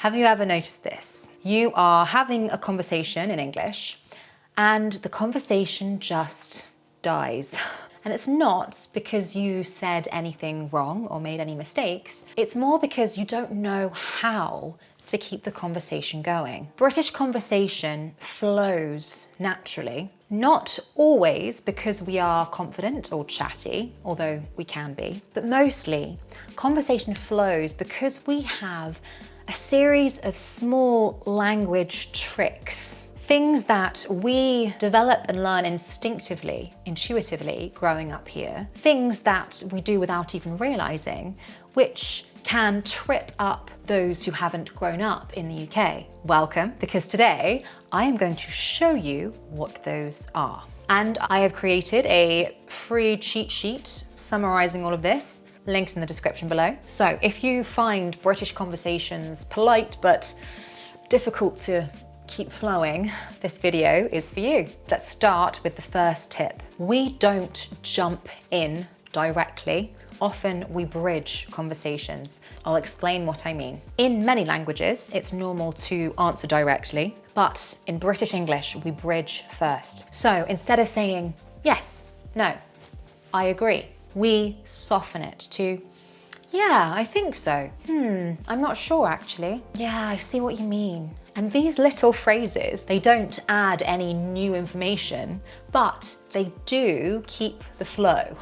Have you ever noticed this? You are having a conversation in English and the conversation just dies. And it's not because you said anything wrong or made any mistakes. It's more because you don't know how to keep the conversation going. British conversation flows naturally, not always because we are confident or chatty, although we can be, but mostly conversation flows because we have a series of small language tricks. Things that we develop and learn instinctively, intuitively growing up here. Things that we do without even realizing, which can trip up those who haven't grown up in the UK. Welcome, because today I am going to show you what those are. And I have created a free cheat sheet summarizing all of this. Links in the description below. So if you find British conversations polite but difficult to keep flowing, this video is for you. Let's start with the first tip. We don't jump in directly. Often we bridge conversations. I'll explain what I mean. In many languages, it's normal to answer directly, but in British English, we bridge first. So instead of saying, yes, no, I agree, we soften it to, yeah, I think so. I'm not sure actually. Yeah, I see what you mean. And these little phrases, they don't add any new information, but they do keep the flow.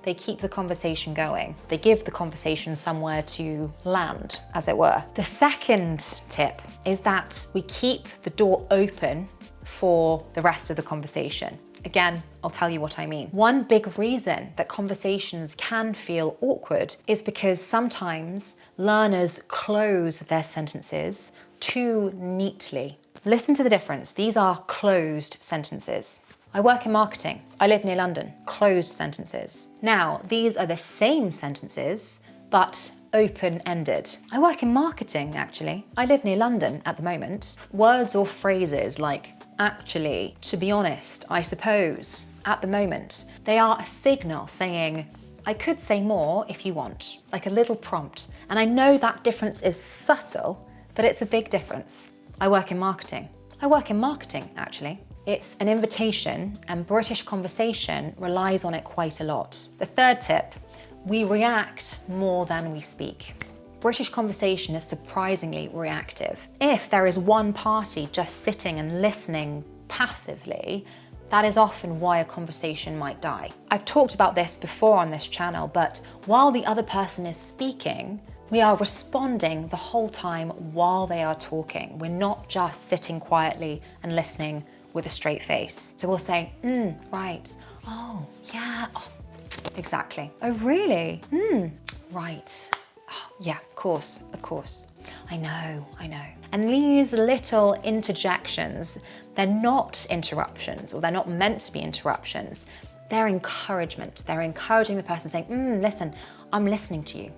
They keep the conversation going. They give the conversation somewhere to land, as it were. The second tip is that we keep the door open for the rest of the conversation. Again, I'll tell you what I mean. One big reason that conversations can feel awkward is because sometimes learners close their sentences too neatly. Listen to the difference. These are closed sentences. I work in marketing. I live near London. Closed sentences. Now, these are the same sentences, but open-ended. I work in marketing, actually. I live near London at the moment. Words or phrases like actually, to be honest, I suppose, at the moment, they are a signal saying, I could say more if you want, like a little prompt. And I know that difference is subtle, but it's a big difference. I work in marketing. I work in marketing, actually. It's an invitation, and British conversation relies on it quite a lot. The third tip, we react more than we speak. British conversation is surprisingly reactive. If there is one party just sitting and listening passively, that is often why a conversation might die. I've talked about this before on this channel, but while the other person is speaking, we are responding the whole time while they are talking. We're not just sitting quietly and listening with a straight face. So we'll say, right, oh, yeah, oh, exactly. Oh, really? Right. Oh, yeah, of course. I know. And these little interjections, they're not interruptions, or they're not meant to be interruptions. They're encouragement. They're encouraging the person saying, listen, I'm listening to you.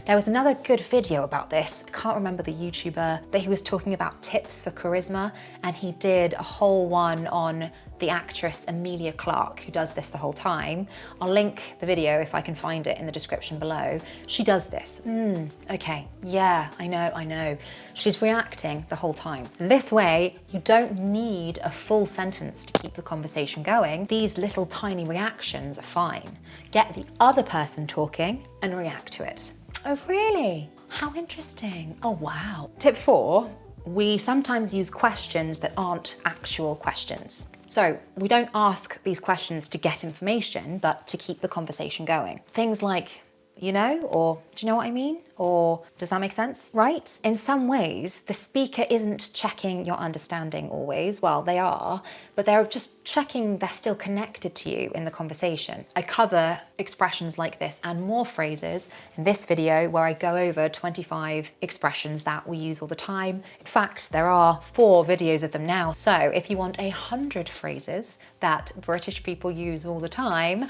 There was another good video about this. I can't remember the YouTuber, but he was talking about tips for charisma, and he did a whole one on the actress Emilia Clarke, who does this the whole time. I'll link the video if I can find it in the description below. She does this. Okay, yeah, I know. She's reacting the whole time. And this way, you don't need a full sentence to keep the conversation going. These little tiny reactions are fine. Get the other person talking and react to it. Oh, really? How interesting. Oh, wow. Tip 4, we sometimes use questions that aren't actual questions. So we don't ask these questions to get information, but to keep the conversation going. Things like, you know, or do you know what I mean? Or does that make sense? Right? In some ways, the speaker isn't checking your understanding always. Well, they are, but they're just checking they're still connected to you in the conversation. I cover expressions like this and more phrases in this video where I go over 25 expressions that we use all the time. In fact, there are 4 videos of them now. So if you want 100 phrases that British people use all the time,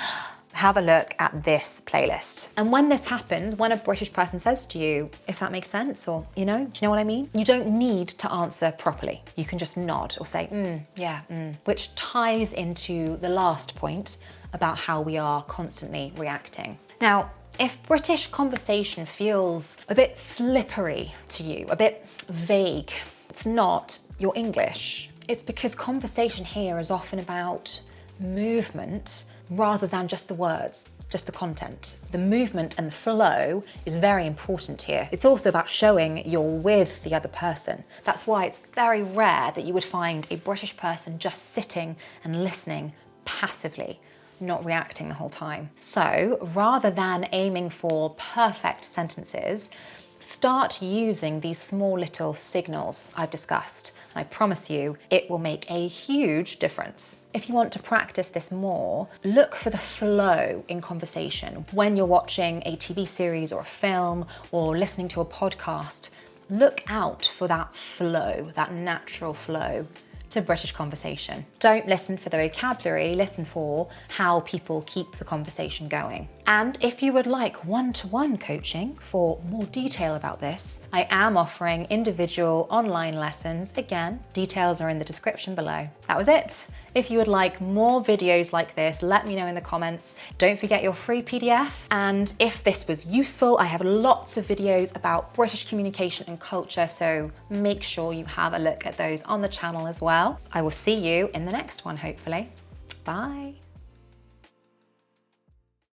have a look at this playlist. And when this happens, when a British person says to you, if that makes sense, or, do you know what I mean? You don't need to answer properly. You can just nod or say, yeah, which ties into the last point about how we are constantly reacting. Now, If British conversation feels a bit slippery to you, a bit vague, it's not your English. It's because conversation here is often about movement rather than just the words, just the content. The movement and the flow is very important here. It's also about showing you're with the other person. That's why it's very rare that you would find a British person just sitting and listening passively, not reacting the whole time. So rather than aiming for perfect sentences, start using these small little signals I've discussed. I promise you, it will make a huge difference. If you want to practice this more, look for the flow in conversation. When you're watching a TV series or a film or listening to a podcast, look out for that flow, that natural flow to British conversation. Don't listen for the vocabulary, listen for how people keep the conversation going. And if you would like one-to-one coaching for more detail about this, I am offering individual online lessons. Again, details are in the description below. That was it. If you would like more videos like this, let me know in the comments. Don't forget your free PDF. And if this was useful, I have lots of videos about British communication and culture, so make sure you have a look at those on the channel as well. I will see you in the next one, hopefully. Bye.